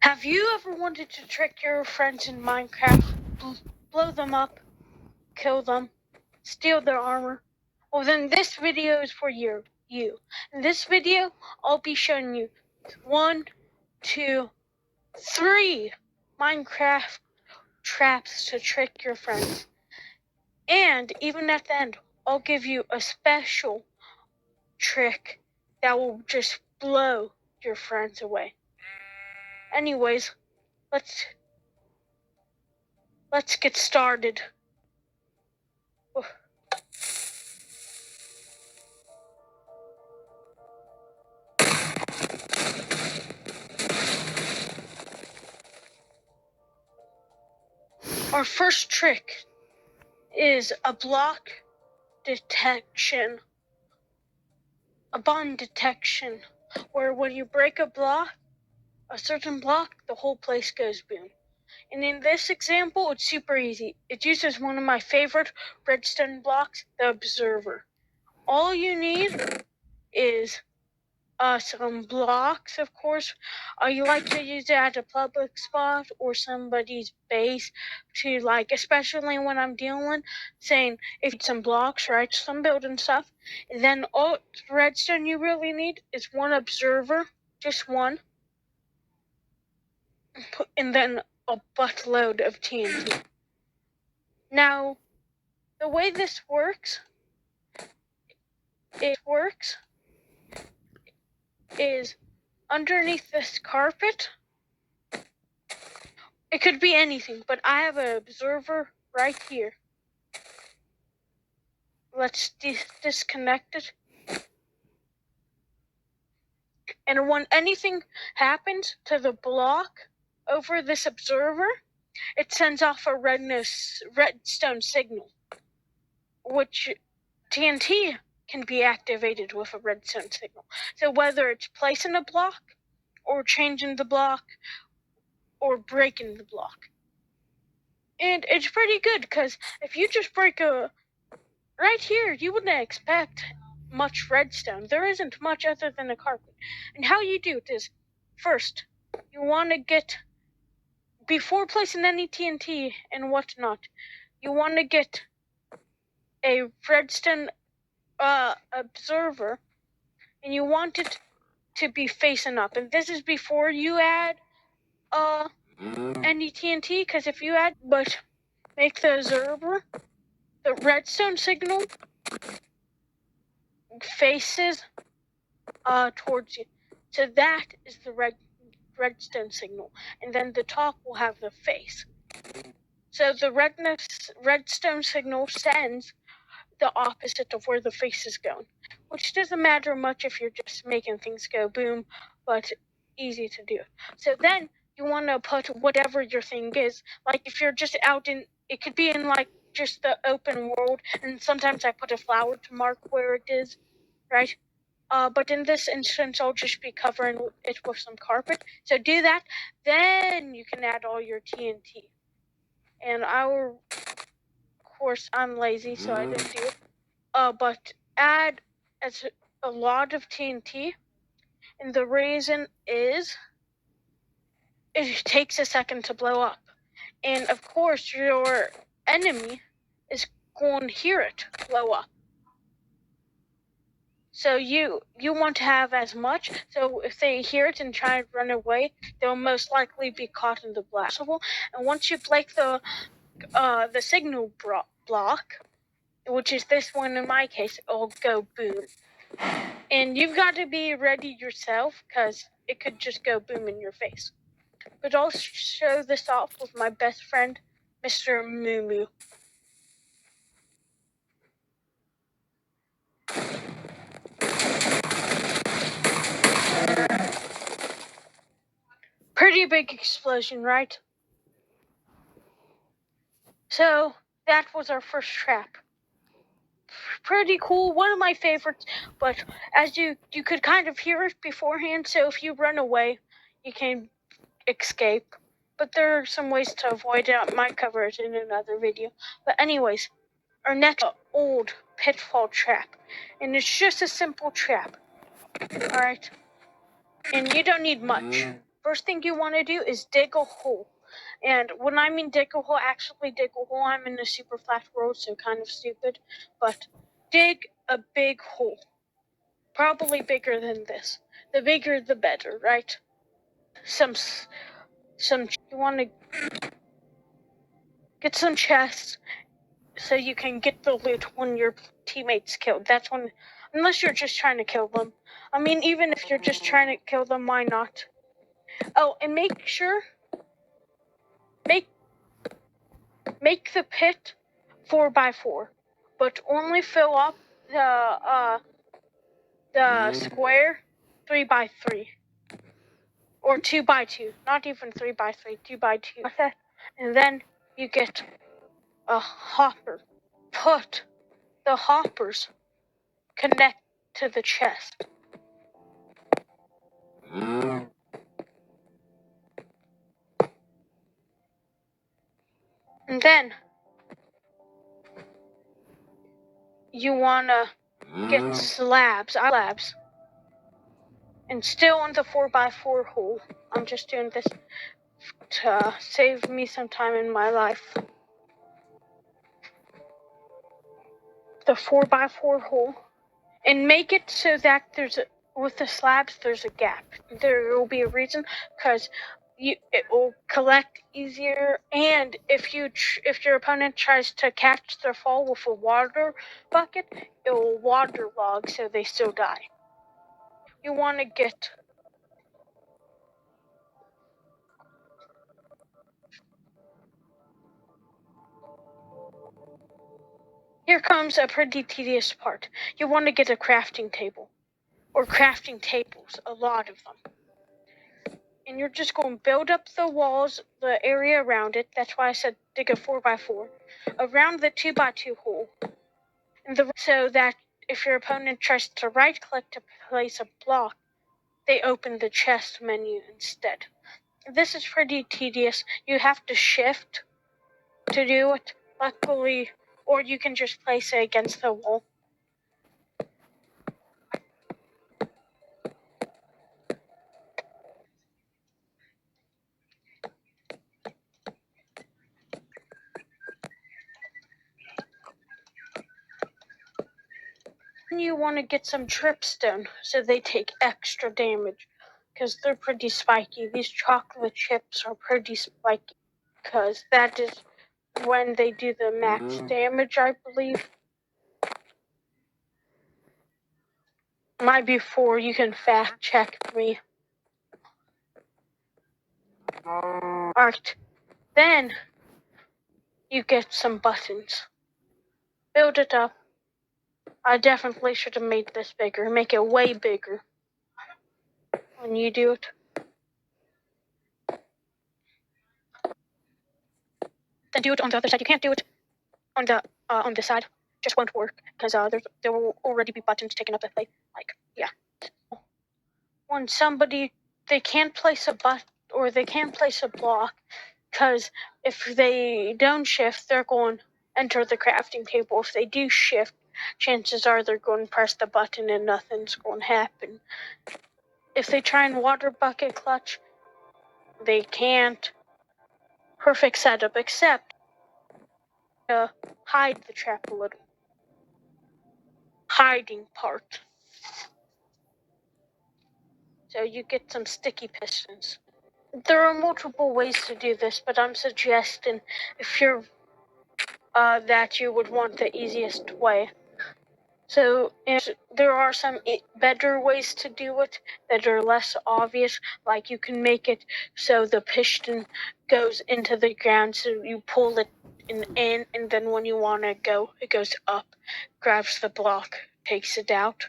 Have you ever wanted to trick your friends in Minecraft, blow them up, kill them, steal their armor? Well, then this video is for you. In this video, I'll be showing you 1, 2, 3 Minecraft traps to trick your friends. And even at the end, I'll give you a special trick that will just blow your friends away. Anyways, let's get started. Our first trick is a block detection, a bond detection, where when you break a certain block, the whole place goes boom. And in this example, it's super easy. It uses one of my favorite redstone blocks, the observer. All you need is some blocks, of course. You like to use it at a public spot or somebody's base to, like, especially when I'm saying if you need some blocks, right, some building stuff. And then all redstone you really need is one observer, just one, and then a buttload of TNT. Now, the way this works, is underneath this carpet. It could be anything, but I have an observer right here. Let's disconnect it. And when anything happens to the block over this observer, it sends off a redstone signal, which TNT can be activated with a redstone signal. So whether it's placing a block, or changing the block, or breaking the block. And it's pretty good, because if you just break right here, you wouldn't expect much redstone. There isn't much other than a carpet. And how you do it is, first, you want to get, before placing any TNT and whatnot, you want to get a redstone observer, and you want it to be facing up. And this is before you add any TNT, because if you make the observer, the redstone signal faces towards you. So that is the redstone signal, and then the top will have the face. So the redstone signal sends the opposite of where the face is going, which doesn't matter much if you're just making things go boom, but easy to do. So then you want to put whatever your thing is. Like if you're just out it could be in like just the open world, and sometimes I put a flower to mark where it is, right? But in this instance, I'll just be covering it with some carpet. So do that, then you can add all your TNT. And of course, I'm lazy, so I didn't do it. But add a lot of TNT, and the reason is it takes a second to blow up. And of course, your enemy is going to hear it blow up. So you want to have as much, so if they hear it and try to run away, they'll most likely be caught in the blast. And once you break the signal block, which is this one in my case, it'll go boom. And you've got to be ready yourself, because it could just go boom in your face. But I'll show this off with my best friend, Mr. Moo Moo. Pretty big explosion, right? So that was our first trap. Pretty cool, one of my favorites, but as you could kind of hear it beforehand, so if you run away, you can escape. But there are some ways to avoid it. I might cover it in another video. But anyways, our next old pitfall trap, and it's just a simple trap. Alright? And you don't need much. first thing you want to do is dig a hole. And when I mean dig a hole, actually dig a hole. I'm in a super flat world, so kind of stupid. But dig a big hole. Probably bigger than this. The bigger the better, right? Some you want to get some chests so you can get the loot when your teammates killed. That's when, unless you're just trying to kill them. I mean, even if you're just trying to kill them, why not? Oh, and make sure make the pit 4x4, but only fill up the square 3x3 or 2x2. Not even 3x3, 2x2. And then you get a hopper. Put the hoppers connect to the chest. And then you wanna get slabs. And still on the 4x4 hole. I'm just doing this to save me some time in my life. The 4x4 hole. And make it so that with the slabs there's a gap. There will be a reason, because it will collect easier, and if your opponent tries to catch their fall with a water bucket, it will waterlog so they still die. You want to get here comes a pretty tedious part. You want to get a crafting table, or crafting tables, a lot of them. And you're just going to build up the walls, the area around it. That's why I said dig a 4x4 around the 2x2 hole. So that if your opponent tries to right click to place a block, they open the chest menu instead. This is pretty tedious. You have to shift to do it, luckily, or you can just place it against the wall. You want to get some dripstone so they take extra damage, because they're pretty spiky. These chocolate chips are pretty spiky, because that is when they do the max damage, I believe. Might be 4, you can fact check me. Alright, then you get some buttons. Build it up. I definitely should have made this bigger. Make it way bigger when you do it. Then do it on the other side. You can't do it on this side. Just won't work, because there will already be buttons taking up the place. When somebody, they can't place a or they can't place a block, because if they don't shift, they're going to enter the crafting table. If they do shift, chances are they're going to press the button and nothing's going to happen. If they try and water bucket clutch, they can't. Perfect setup, except hide the trap a little. Hiding part. So you get some sticky pistons. There are multiple ways to do this, but I'm suggesting if you're that you would want the easiest way. So there are some better ways to do it that are less obvious, like you can make it so the piston goes into the ground, so you pull it in, and then when you want to go, it goes up, grabs the block, takes it out.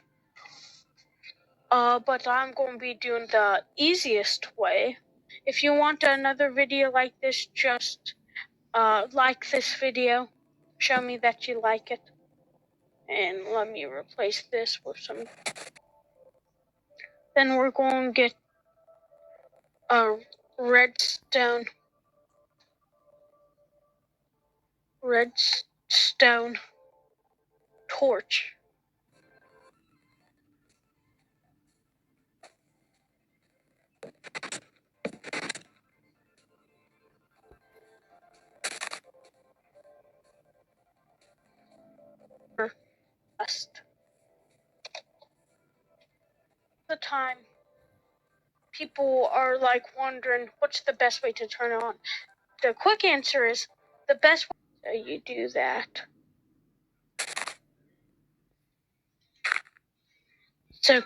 But I'm going to be doing the easiest way. If you want another video like this, just like this video, show me that you like it, and let me replace this with some. Then we're going to get a redstone torch. time people are like wondering what's the best way to turn it on. The quick answer is the best way. So you do that. So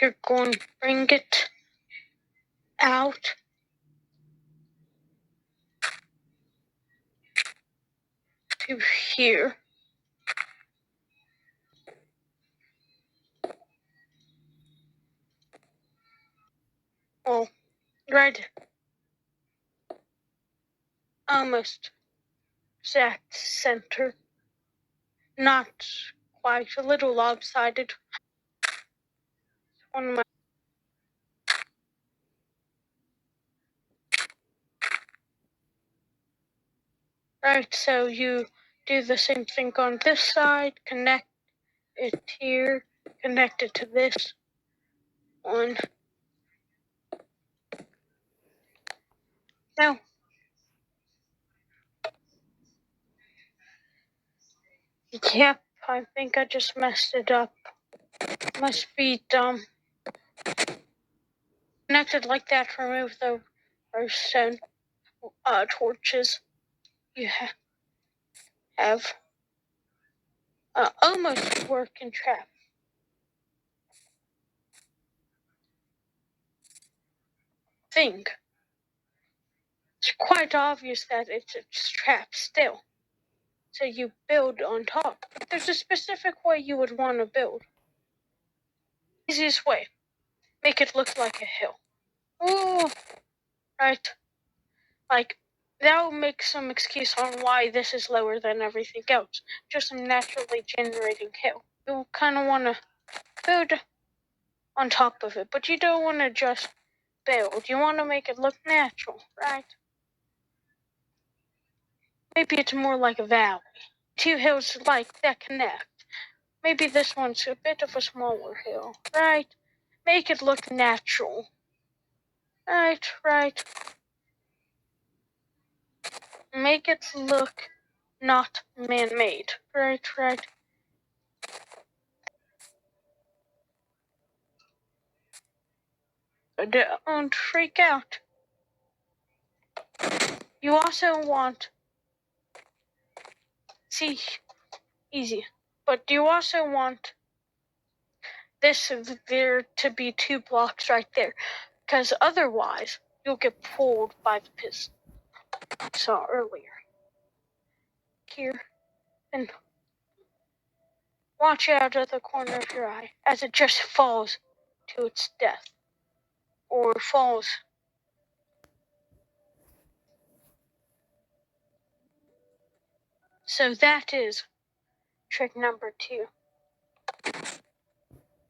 you're going to bring it out. To here. Oh, right. Almost exact center. Not quite, a little lopsided. One of my right, so you do the same thing on this side, connect it here, connect it to this one. Now, yep, I think I just messed it up. Must be dumb. Connected like that, remove the redstone torches. You have almost working trap. Think. It's quite obvious that it's a trap still. So you build on top. There's a specific way you would want to build. Easiest way. Make it look like a hill. Ooh, right. Like, that will make some excuse on why this is lower than everything else. Just a naturally generating hill. You kind of want to build on top of it, but you don't want to just build. You want to make it look natural, right? Maybe it's more like a valley. Two hills like that connect. Maybe this one's a bit of a smaller hill, right? Make it look natural. Right. Make it look not man-made. Right. Don't freak out. You also want, see, easy. But you also want there to be 2 blocks right there. Because otherwise, you'll get pulled by the piston. Saw earlier. Here. And watch out of the corner of your eye as it just falls to its death. Or falls. So that is trick number 2.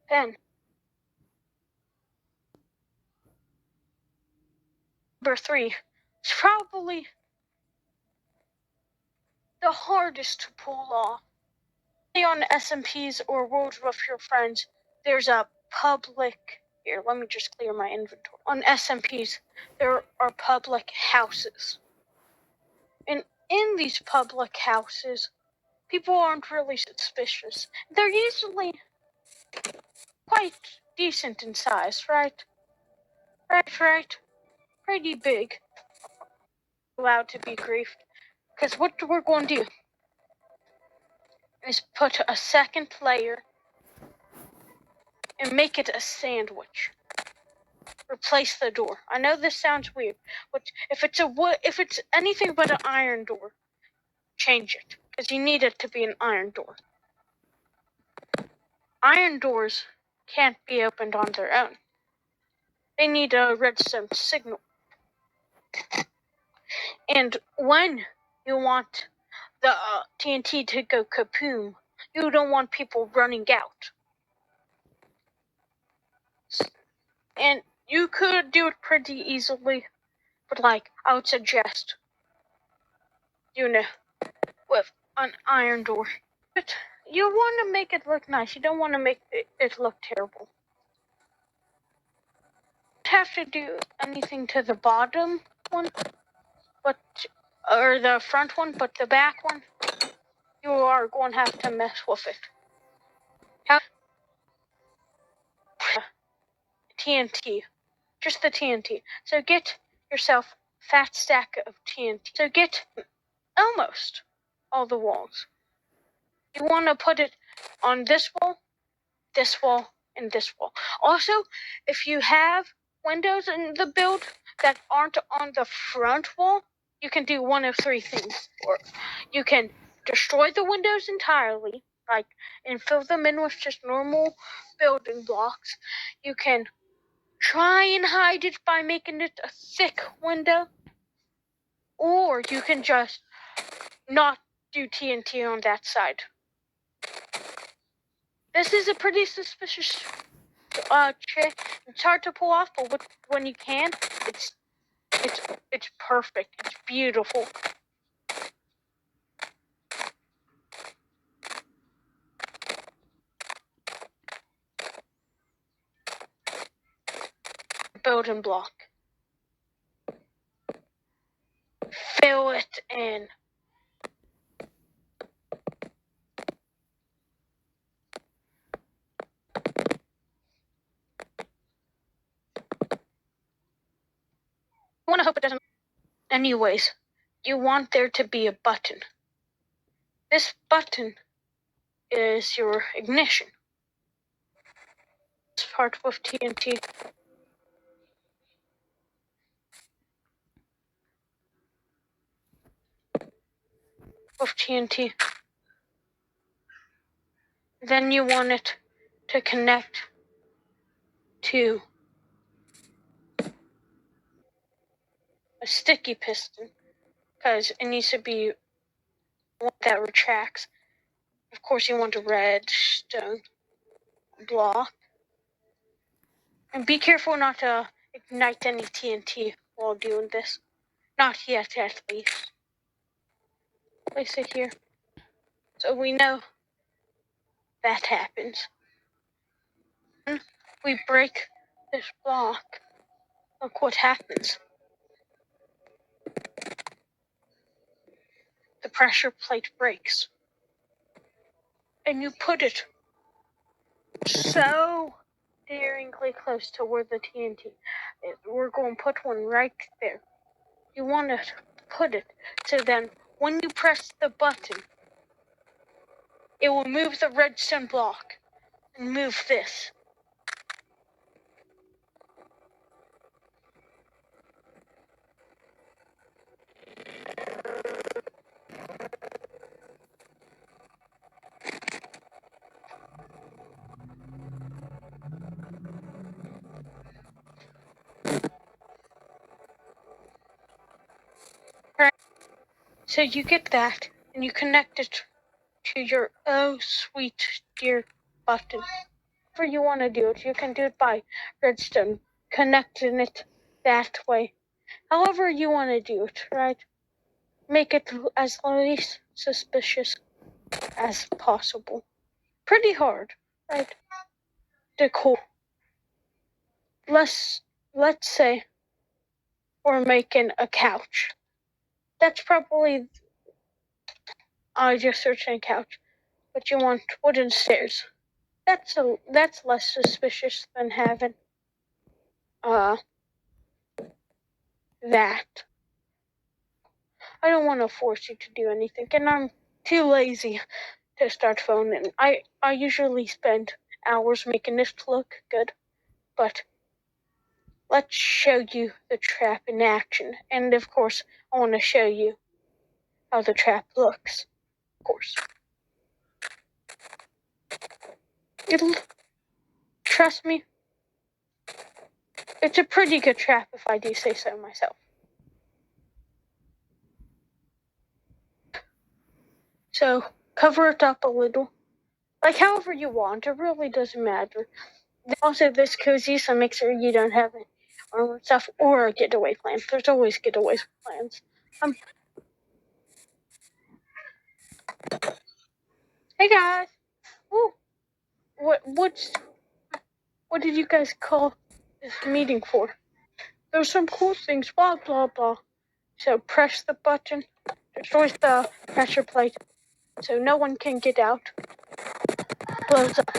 Then, number 3 is probably the hardest to pull off. On SMPs or World with your friends, there's a public. Here, let me just clear my inventory. On SMPs, there are public houses. And in these public houses, people aren't really suspicious. They're usually quite decent in size, right? Right. Pretty big. Allowed to be griefed. Because what we're going to do is put a second layer and make it a sandwich. Replace the door. I know this sounds weird, but if it's anything but an iron door, change it. Because you need it to be an iron door. Iron doors can't be opened on their own. They need a redstone signal. And when you want the TNT to go kaboom, you don't want people running out. And you could do it pretty easily, but I would suggest doing it with an iron door. But you want to make it look nice. You don't want to make it look terrible. You don't have to do anything to the bottom one, or the front one, but the back one, you are going to have to mess with it. TNT. Just the TNT. So get yourself a fat stack of TNT. So get almost all the walls. You want to put it on this wall, and this wall. Also, if you have windows in the build that aren't on the front wall, you can do one of three things. Or you can destroy the windows entirely, and fill them in with just normal building blocks. You can try and hide it by making it a thick window, or you can just not do TNT on that side. This is a pretty suspicious trick. It's hard to pull off, but when you can, it's perfect. It's beautiful. Building block. Fill it in. I want to hope it doesn't. Anyways, you want there to be a button. This button is your ignition. This part with TNT. With TNT. Then you want it to connect to a sticky piston, because it needs to be one that retracts. Of course, you want a redstone block. And be careful not to ignite any TNT while doing this. Not yet, at least. Place it here. So we know that happens. When we break this block, look what happens. The pressure plate breaks. And you put it so daringly close to where the TNT is. We're going to put one right there. You want to put it so then when you press the button, it will move the redstone block and move this. So you get that, and you connect it to your oh sweet dear button. Whatever you want to do it, you can do it by redstone, connecting it that way. However you want to do it, right? Make it as least suspicious as possible. Pretty hard, right? Decor. Let's say we're making a couch. That's probably I just searched a couch, but you want wooden stairs. That's less suspicious than having that. I don't want to force you to do anything, and I'm too lazy to start phoning. I usually spend hours making this look good, but let's show you the trap in action. And of course, I want to show you how the trap looks. Of course. Trust me, it's a pretty good trap if I do say so myself. So, cover it up a little. Like however you want, it really doesn't matter. Also, this cozy, so make sure you don't have any armor stuff or a getaway plan. There's always getaway plans. Hey guys! Ooh, what did you guys call this meeting for? There's some cool things, blah blah blah. So press the button, destroys the pressure plate, so no one can get out. Blows up.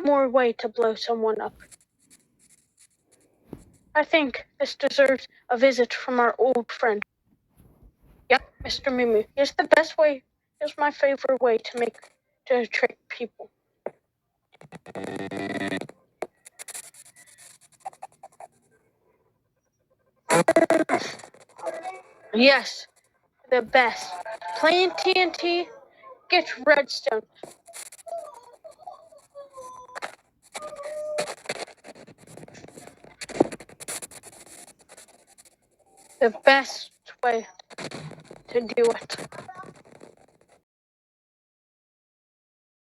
more way to blow someone up. I think this deserves a visit from our old friend. Yep, Mr. Mimu. Here's the best way. Here's my favorite way to trick people. Yes, the best. Plant TNT, get redstone. The best way to do it.